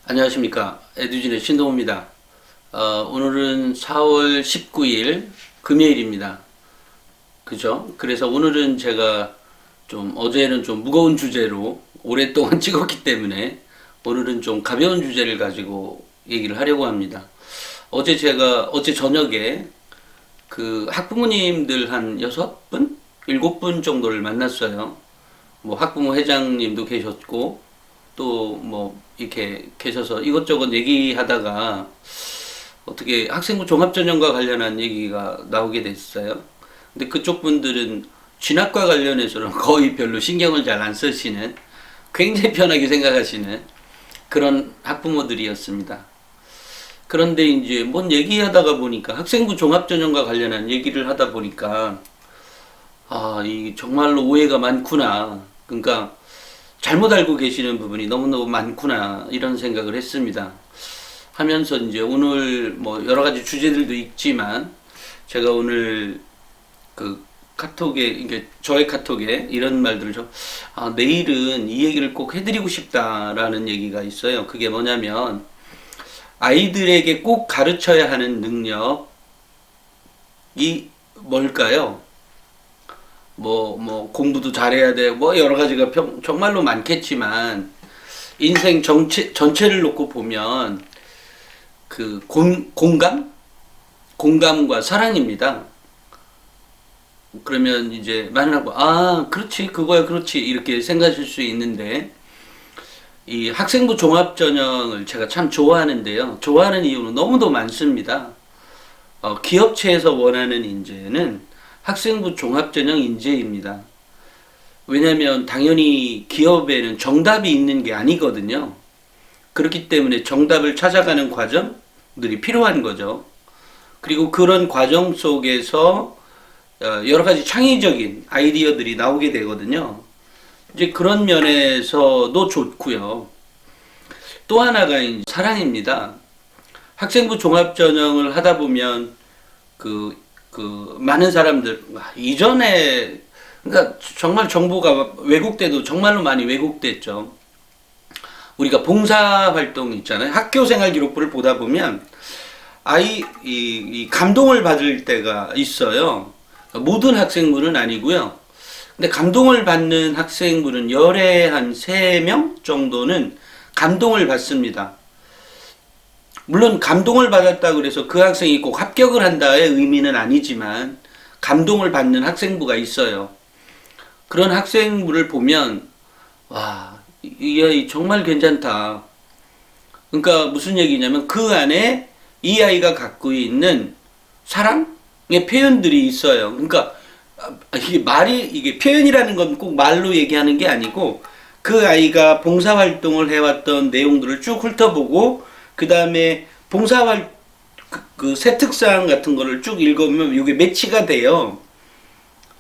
안녕하십니까. 에듀진의 신동호입니다. 오늘은 4월 19일 금요일입니다. 그죠? 그래서 오늘은 제가 어제는 좀 무거운 주제로 오랫동안 찍었기 때문에 오늘은 좀 가벼운 주제를 가지고 얘기를 하려고 합니다. 어제 저녁에 그 학부모님들 한 6분? 7분 정도를 만났어요. 뭐 학부모 회장님도 계셨고, 또 뭐 이렇게 계셔서 이것저것 얘기하다가 어떻게 학생부 종합전형과 관련한 얘기가 나오게 됐어요. 근데 그쪽 분들은 진학과 관련해서는 거의 별로 신경을 잘 안 쓰시는, 굉장히 편하게 생각하시는 그런 학부모들이었습니다. 그런데 이제 뭔 얘기하다가 보니까 학생부 종합전형과 관련한 얘기를 하다 보니까 이 정말로 오해가 많구나. 그러니까 잘못 알고 계시는 부분이 너무너무 많구나. 이런 생각을 했습니다. 하면서 이제 오늘 뭐 여러 가지 주제들도 있지만 제가 오늘 그 카톡에, 이게 저의 카톡에 이런 말들을 내일은 이 얘기를 꼭 해드리고 싶다라는 얘기가 있어요. 그게 뭐냐면 아이들에게 꼭 가르쳐야 하는 능력이 뭘까요? 뭐 공부도 잘해야 돼. 뭐 여러 가지가 정말로 많겠지만 인생 전체를 놓고 보면 그 공감과 사랑입니다. 그러면 이제 많은 하고 그렇지, 그거야, 그렇지, 이렇게 생각하실 수 있는데, 이 학생부 종합전형을 제가 참 좋아하는데요. 좋아하는 이유는 너무도 많습니다. 기업체에서 원하는 인재는 학생부 종합전형 인재입니다. 왜냐하면 당연히 기업에는 정답이 있는 게 아니거든요. 그렇기 때문에 정답을 찾아가는 과정들이 필요한 거죠. 그리고 그런 과정 속에서 여러 가지 창의적인 아이디어들이 나오게 되거든요. 이제 그런 면에서도 좋고요. 또 하나가 이제 사랑입니다. 학생부 종합전형을 하다 보면 많은 사람들, 이전에, 그러니까 정말 정보가 왜곡돼도 정말로 많이 왜곡됐죠. 우리가 봉사활동 있잖아요. 학교생활 기록부를 보다 보면 이 감동을 받을 때가 있어요. 모든 학생부는 아니고요. 근데 감동을 받는 학생부는 열에 한 3명 정도는 감동을 받습니다. 물론 감동을 받았다 그래서 그 학생이 꼭 합격을 한다의 의미는 아니지만 감동을 받는 학생부가 있어요. 그런 학생부를 보면 이 아이 정말 괜찮다. 그러니까 무슨 얘기냐면 그 안에 이 아이가 갖고 있는 사랑의 표현들이 있어요. 그러니까 이게 표현이라는 건 꼭 말로 얘기하는 게 아니고 그 아이가 봉사활동을 해왔던 내용들을 쭉 훑어보고 그 다음에 봉사활 그 세특상 같은 거를 쭉 읽어보면 이게 매치가 돼요.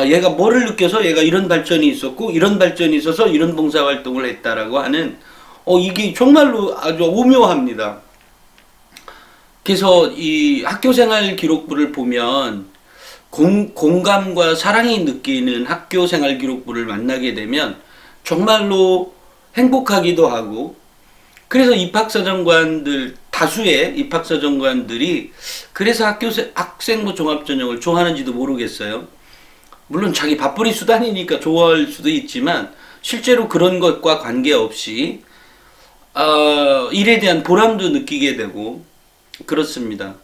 얘가 뭐를 느껴서 얘가 이런 발전이 있었고 이런 발전이 있어서 이런 봉사활동을 했다라고 하는 이게 정말로 아주 오묘합니다. 그래서 이 학교생활 기록부를 보면 공감과 사랑이 느끼는 학교생활 기록부를 만나게 되면 정말로 행복하기도 하고, 그래서 다수의 입학사정관들이 그래서 학생부 종합전형을 좋아하는지도 모르겠어요. 물론 자기 밥벌이 수단이니까 좋아할 수도 있지만 실제로 그런 것과 관계없이 일에 대한 보람도 느끼게 되고 그렇습니다.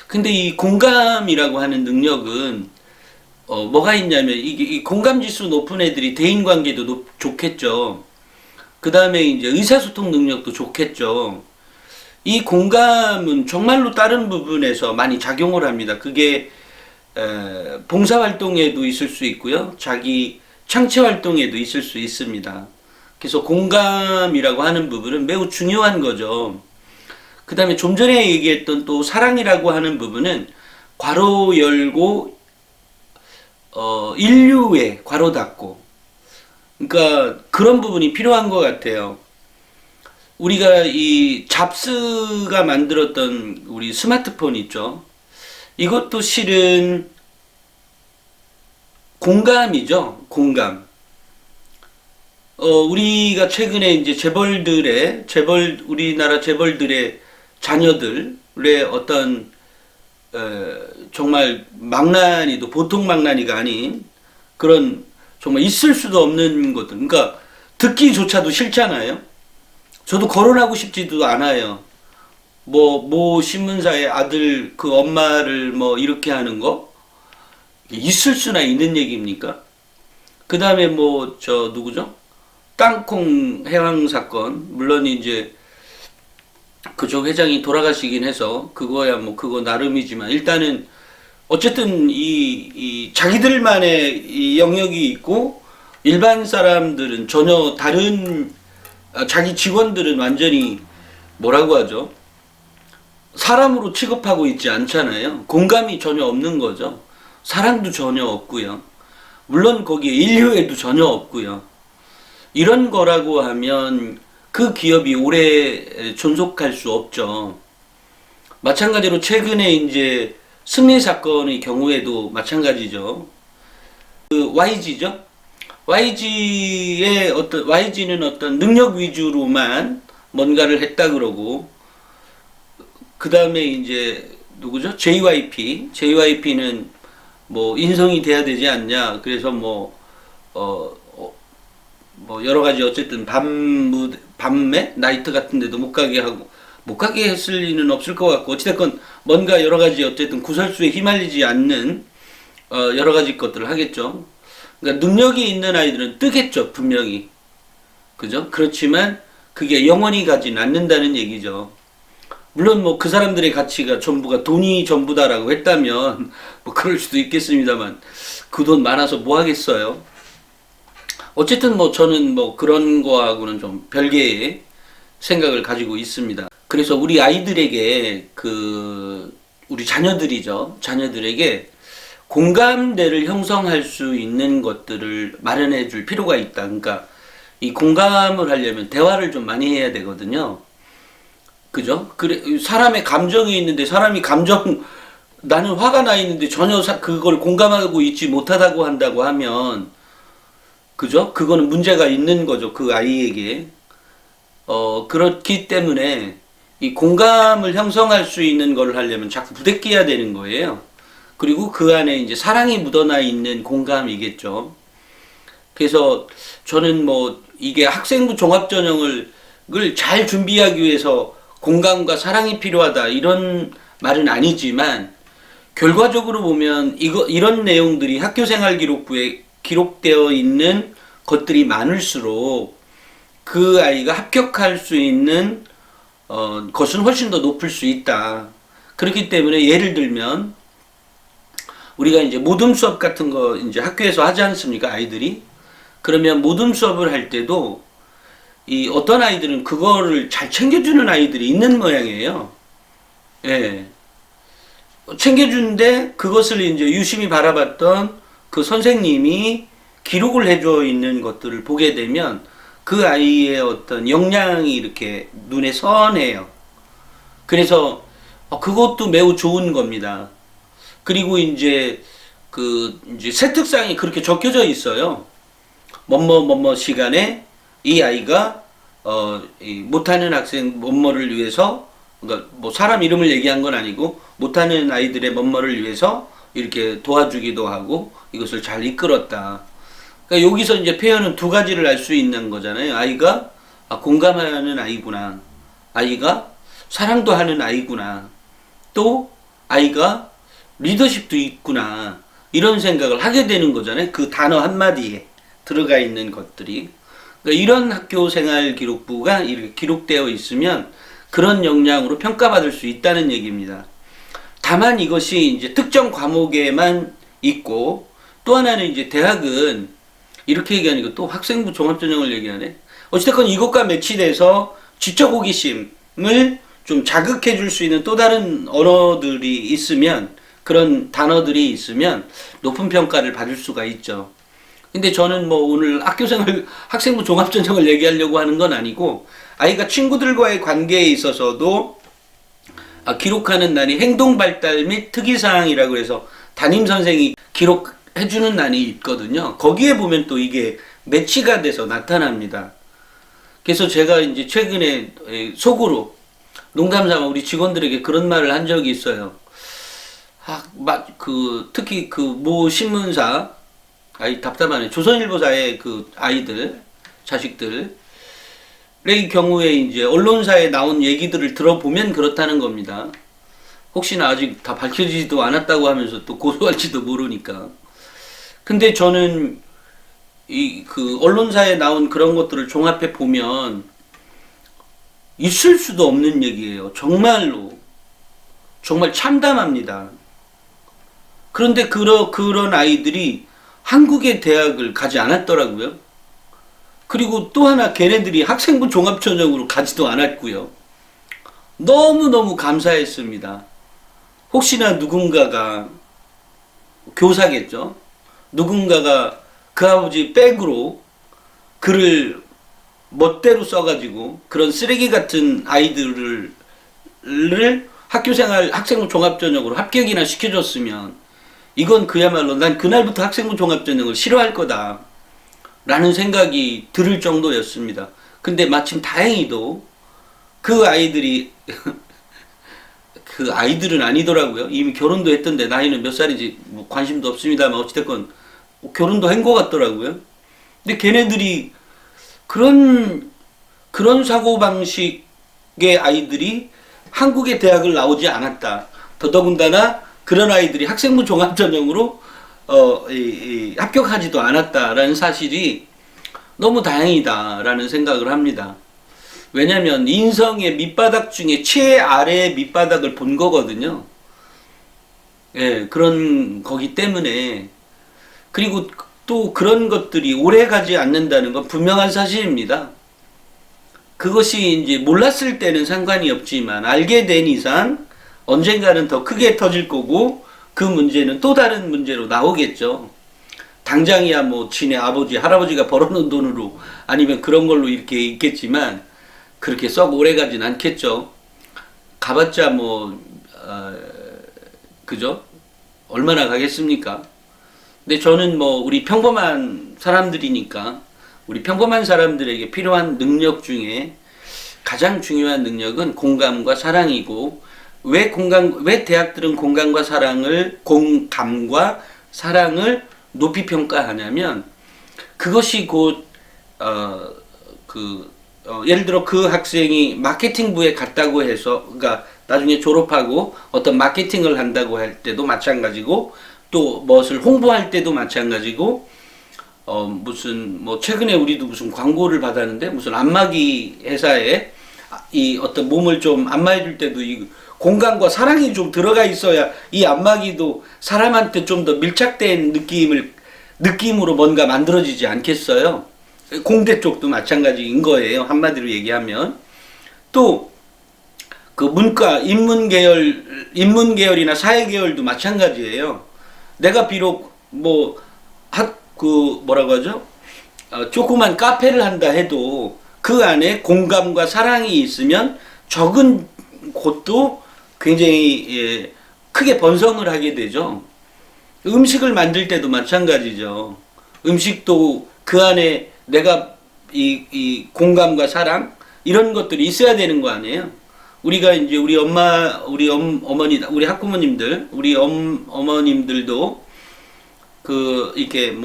근데 이 공감이라고 하는 능력은 뭐가 있냐면 이 공감 지수 높은 애들이 대인관계도 좋겠죠. 그 다음에 이제 의사소통 능력도 좋겠죠. 이 공감은 정말로 다른 부분에서 많이 작용을 합니다. 그게 봉사활동에도 있을 수 있고요. 자기 창체활동에도 있을 수 있습니다. 그래서 공감이라고 하는 부분은 매우 중요한 거죠. 그 다음에 좀 전에 얘기했던 또 사랑이라고 하는 부분은 괄호 열고 인류에 괄호 닫고, 그러니까 그런 부분이 필요한 것 같아요. 우리가 이 잡스가 만들었던 우리 스마트폰 있죠. 이것도 실은 공감이죠. 공감. 우리가 최근에 이제 우리나라 재벌들의 자녀들의 어떤 정말 망나니도 보통 망나니가 아닌 그런 정말 있을 수도 없는 것들. 그러니까 듣기조차도 싫잖아요. 저도 거론하고 싶지도 않아요. 모 신문사의 아들 그 엄마를 뭐 이렇게 하는 거 있을 수나 있는 얘기입니까? 그 다음에 뭐 누구죠? 땅콩 해왕 사건. 물론 이제 그쪽 회장이 돌아가시긴 해서 그거야 뭐 그거 나름이지만 일단은 어쨌든 이 자기들만의 이 영역이 있고 일반 사람들은 전혀 다른 자기 직원들은 완전히 뭐라고 하죠? 사람으로 취급하고 있지 않잖아요. 공감이 전혀 없는 거죠. 사랑도 전혀 없고요. 물론 거기에 인류애도 전혀 없고요. 이런 거라고 하면 그 기업이 오래 존속할 수 없죠. 마찬가지로 최근에 이제 승리 사건의 경우에도 마찬가지죠. 그 YG죠. YG는 어떤 능력 위주로만 뭔가를 했다 그러고, 그 다음에 이제 누구죠? JYP는 뭐 인성이 돼야 되지 않냐. 그래서 뭐 여러 가지 어쨌든 밤에 나이트 같은 데도 못 가게 했을 리는 없을 것 같고, 어찌됐건 뭔가 여러 가지 어쨌든 구설수에 휘말리지 않는 여러 가지 것들을 하겠죠. 그러니까 능력이 있는 아이들은 뜨겠죠, 분명히. 그죠? 그렇지만 그게 영원히 가진 않는다는 얘기죠. 물론 뭐 그 사람들의 가치가 전부가 돈이 전부다라고 했다면 뭐 그럴 수도 있겠습니다만 그 돈 많아서 뭐 하겠어요. 어쨌든 뭐 저는 뭐 그런 거하고는 좀 별개의 생각을 가지고 있습니다. 그래서 우리 아이들에게 우리 자녀들에게 공감대를 형성할 수 있는 것들을 마련해 줄 필요가 있다. 그러니까 이 공감을 하려면 대화를 좀 많이 해야 되거든요. 그죠? 그래, 사람의 감정이 있는데 나는 화가 나 있는데 전혀 그걸 공감하고 있지 못하다고 한다고 하면, 그죠? 그거는 문제가 있는 거죠. 그 아이에게. 그렇기 때문에 이 공감을 형성할 수 있는 걸 하려면 자꾸 부대껴야 되는 거예요. 그리고 그 안에 이제 사랑이 묻어나 있는 공감이겠죠. 그래서 저는 뭐 이게 학생부 종합전형을 잘 준비하기 위해서 공감과 사랑이 필요하다 이런 말은 아니지만, 결과적으로 보면 이런 내용들이 학교생활 기록부에 기록되어 있는 것들이 많을수록 그 아이가 합격할 수 있는 것은 훨씬 더 높을 수 있다. 그렇기 때문에 예를 들면 우리가 이제 모둠 수업 같은 거 이제 학교에서 하지 않습니까, 아이들이? 그러면 모둠 수업을 할 때도 이 어떤 아이들은 그거를 잘 챙겨주는 아이들이 있는 모양이에요. 예. 챙겨주는데 그것을 이제 유심히 바라봤던 그 선생님이 기록을 해줘 있는 것들을 보게 되면 그 아이의 어떤 역량이 이렇게 눈에 선해요. 그래서 그것도 매우 좋은 겁니다. 그리고 이제 이제 세특상이 그렇게 적혀져 있어요. 뭐뭐 시간에 이 아이가 못하는 학생 뭐뭐를 위해서, 그러니까 뭐 사람 이름을 얘기한 건 아니고 못하는 아이들의 뭐뭐를 위해서 이렇게 도와주기도 하고 이것을 잘 이끌었다. 그러니까 여기서 이제 표현은 두 가지를 알 수 있는 거잖아요. 아이가 공감하는 아이구나. 아이가 사랑도 하는 아이구나. 또 아이가 리더십도 있구나. 이런 생각을 하게 되는 거잖아요. 그 단어 한마디에 들어가 있는 것들이. 그러니까 이런 학교 생활 기록부가 이렇게 기록되어 있으면 그런 역량으로 평가받을 수 있다는 얘기입니다. 다만 이것이 이제 특정 과목에만 있고, 또 하나는 이제 대학은 이렇게 얘기하니까 또 학생부 종합전형을 얘기하네. 어찌됐건 이것과 매치돼서 지적 호기심을 좀 자극해 줄 수 있는 또 다른 언어들이 있으면, 그런 단어들이 있으면 높은 평가를 받을 수가 있죠. 근데 저는 뭐 오늘 학생부 종합전형을 얘기하려고 하는 건 아니고, 아이가 친구들과의 관계에 있어서도 기록하는 난이 행동발달 및 특이사항이라고 해서 담임선생이 기록해주는 난이 있거든요. 거기에 보면 또 이게 매치가 돼서 나타납니다. 그래서 제가 이제 최근에 속으로 농담삼아 우리 직원들에게 그런 말을 한 적이 있어요. 특히 그 모 신문사, 답답하네. 조선일보사의 그 아이들, 자식들의 경우에 이제 언론사에 나온 얘기들을 들어보면 그렇다는 겁니다. 혹시나 아직 다 밝혀지지도 않았다고 하면서 또 고소할지도 모르니까. 근데 저는 그 언론사에 나온 그런 것들을 종합해 보면 있을 수도 없는 얘기예요. 정말로. 정말 참담합니다. 그런데 그런 아이들이 한국의 대학을 가지 않았더라고요. 그리고 또 하나 걔네들이 학생부 종합전형으로 가지도 않았고요. 너무너무 감사했습니다. 혹시나 누군가가, 교사겠죠? 누군가가 그 아버지 백으로 글을 멋대로 써가지고 그런 쓰레기 같은 아이들을 학생부 종합전형으로 합격이나 시켜줬으면 이건 그야말로 난 그날부터 학생부 종합전형을 싫어할 거다 라는 생각이 들을 정도였습니다. 근데 마침 다행히도 그 아이들이 그 아이들은 아니더라고요. 이미 결혼도 했던데 나이는 몇 살인지 뭐 관심도 없습니다만 어찌됐건 결혼도 한 것 같더라고요. 근데 걔네들이 그런 사고방식의 아이들이 한국의 대학을 나오지 않았다. 더더군다나 그런 아이들이 학생부 종합전형으로 합격하지도 않았다라는 사실이 너무 다행이다라는 생각을 합니다. 왜냐면 인성의 밑바닥 중에 최아래의 밑바닥을 본 거거든요. 예, 그런 거기 때문에. 그리고 또 그런 것들이 오래 가지 않는다는 건 분명한 사실입니다. 그것이 이제 몰랐을 때는 상관이 없지만 알게 된 이상 언젠가는 더 크게 터질 거고 그 문제는 또 다른 문제로 나오겠죠. 당장이야 뭐 지네 아버지, 할아버지가 벌어놓은 돈으로 아니면 그런 걸로 이렇게 있겠지만 그렇게 썩 오래 가진 않겠죠. 가봤자 그죠? 얼마나 가겠습니까? 근데 저는 우리 평범한 사람들이니까 우리 평범한 사람들에게 필요한 능력 중에 가장 중요한 능력은 공감과 사랑이고 왜 대학들은 공감과 사랑을 높이 평가하냐면 그것이 곧 예를 들어 그 학생이 마케팅부에 갔다고 해서 그러니까 나중에 졸업하고 어떤 마케팅을 한다고 할 때도 마찬가지고 또 무엇을 홍보할 때도 마찬가지고 최근에 우리도 무슨 광고를 받았는데 무슨 안마기 회사에 이 어떤 몸을 좀 안마해 줄 때도 이 공간과 사랑이 좀 들어가 있어야 이 안마기도 사람한테 좀 더 밀착된 느낌으로 뭔가 만들어지지 않겠어요? 공대 쪽도 마찬가지인 거예요. 한마디로 얘기하면. 또 그 문과, 인문계열이나 사회계열도 마찬가지예요. 내가 비록 뭐라고 하죠? 조그만 카페를 한다 해도 그 안에 공감과 사랑이 있으면 적은 곳도 굉장히 크게 번성을 하게 되죠. 음식을 만들 때도 마찬가지죠. 음식도 그 안에 내가 이 공감과 사랑 이런 것들이 있어야 되는 거 아니에요? 우리가 이제 우리 어머니, 우리 학부모님들, 우리 어머님들도 이렇게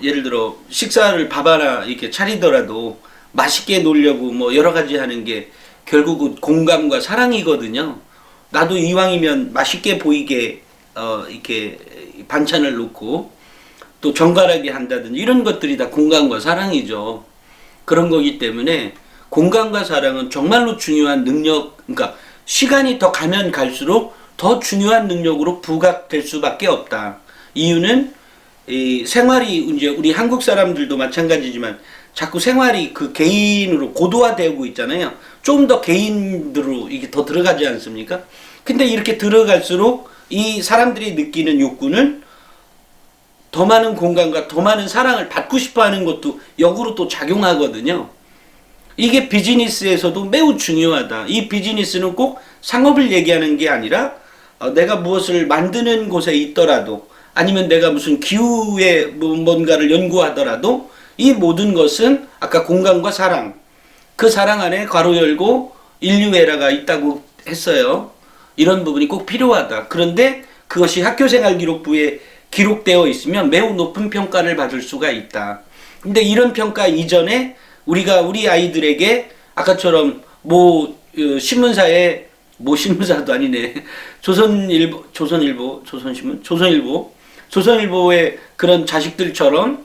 예를 들어 식사를 밥 하나 이렇게 차리더라도 맛있게 놓으려고 여러 가지 하는 게 결국은 공감과 사랑이거든요. 나도 이왕이면 맛있게 보이게 이렇게 반찬을 놓고 또 정갈하게 한다든지 이런 것들이 다 공감과 사랑이죠. 그런 거기 때문에 공감과 사랑은 정말로 중요한 능력, 그러니까 시간이 더 가면 갈수록 더 중요한 능력으로 부각될 수밖에 없다. 이유는 이 생활이 이제 우리 한국 사람들도 마찬가지지만 자꾸 생활이 그 개인으로 고도화되고 있잖아요. 좀 더 개인으로 이게 더 들어가지 않습니까? 근데 이렇게 들어갈수록 이 사람들이 느끼는 욕구는 더 많은 공간과 더 많은 사랑을 받고 싶어 하는 것도 역으로 또 작용하거든요. 이게 비즈니스에서도 매우 중요하다. 이 비즈니스는 꼭 상업을 얘기하는 게 아니라 내가 무엇을 만드는 곳에 있더라도 아니면 내가 무슨 기후에 뭔가를 연구하더라도 이 모든 것은 아까 공감과 사랑, 그 사랑 안에 괄호 열고 인류애라가 있다고 했어요. 이런 부분이 꼭 필요하다. 그런데 그것이 학교생활 기록부에 기록되어 있으면 매우 높은 평가를 받을 수가 있다. 근데 이런 평가 이전에 우리가 우리 아이들에게 아까처럼 신문사에 신문사도 아니네. 조선일보의 그런 자식들처럼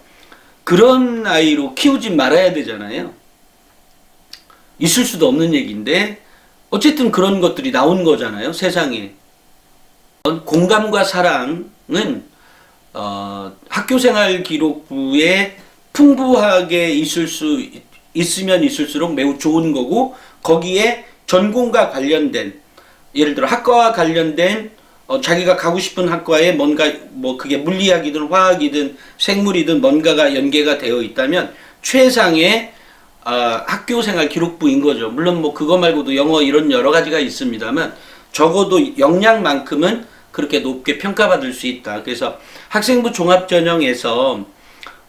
그런 아이로 키우지 말아야 되잖아요. 있을 수도 없는 얘기인데 어쨌든 그런 것들이 나온 거잖아요, 세상에. 공감과 사랑은 학교생활 기록부에 풍부하게 있으면 있을수록 매우 좋은 거고, 거기에 전공과 관련된, 예를 들어 학과와 관련된 자기가 가고 싶은 학과에 뭔가 그게 물리학이든 화학이든 생물이든 뭔가가 연계가 되어 있다면 최상의 학교생활 기록부인 거죠. 물론 그거 말고도 영어 이런 여러 가지가 있습니다만 적어도 역량만큼은 그렇게 높게 평가받을 수 있다. 그래서 학생부 종합전형에서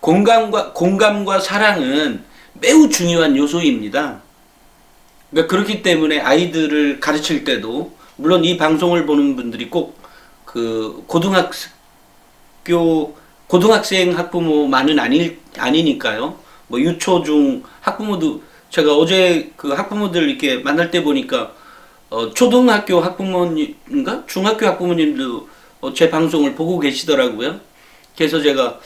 공감과 사랑은 매우 중요한 요소입니다. 그러니까 그렇기 때문에 아이들을 가르칠 때도, 물론 이 방송을 보는 분들이 꼭 그 고등학생 학부모만은 아니니까요. 유초중 학부모도, 제가 어제 그 학부모들 이렇게 만날 때 보니까 초등학교 학부모님인가 중학교 학부모님도 제 방송을 보고 계시더라고요. 그래서 제가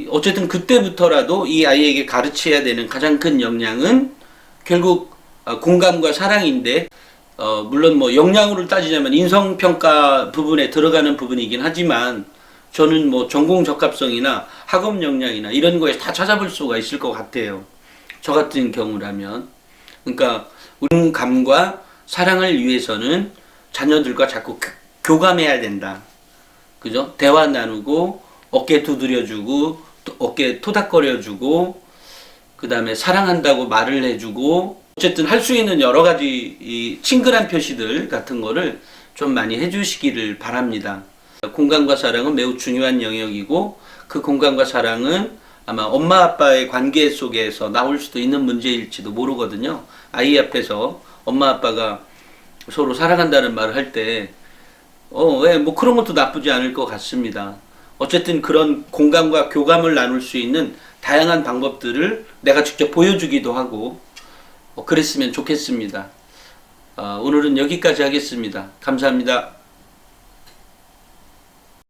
어쨌든 그때부터라도 이 아이에게 가르쳐야 되는 가장 큰 역량은 결국 공감과 사랑인데, 물론 역량으로 따지자면 인성평가 부분에 들어가는 부분이긴 하지만 저는 전공 적합성이나 학업 역량이나 이런 거에 다 찾아볼 수가 있을 것 같아요. 저 같은 경우라면. 그러니까 공감과 사랑을 위해서는 자녀들과 자꾸 교감해야 된다. 그죠? 대화 나누고 어깨 두드려주고 어깨 토닥거려주고 그 다음에 사랑한다고 말을 해주고, 어쨌든 할 수 있는 여러 가지 이 친근한 표시들 같은 거를 좀 많이 해주시기를 바랍니다. 공감과 사랑은 매우 중요한 영역이고, 그 공감과 사랑은 아마 엄마 아빠의 관계 속에서 나올 수도 있는 문제일지도 모르거든요. 아이 앞에서 엄마 아빠가 서로 사랑한다는 말을 할 때 왜 그런 것도 나쁘지 않을 것 같습니다. 어쨌든 그런 공감과 교감을 나눌 수 있는 다양한 방법들을 내가 직접 보여주기도 하고 그랬으면 좋겠습니다. 오늘은 여기까지 하겠습니다. 감사합니다.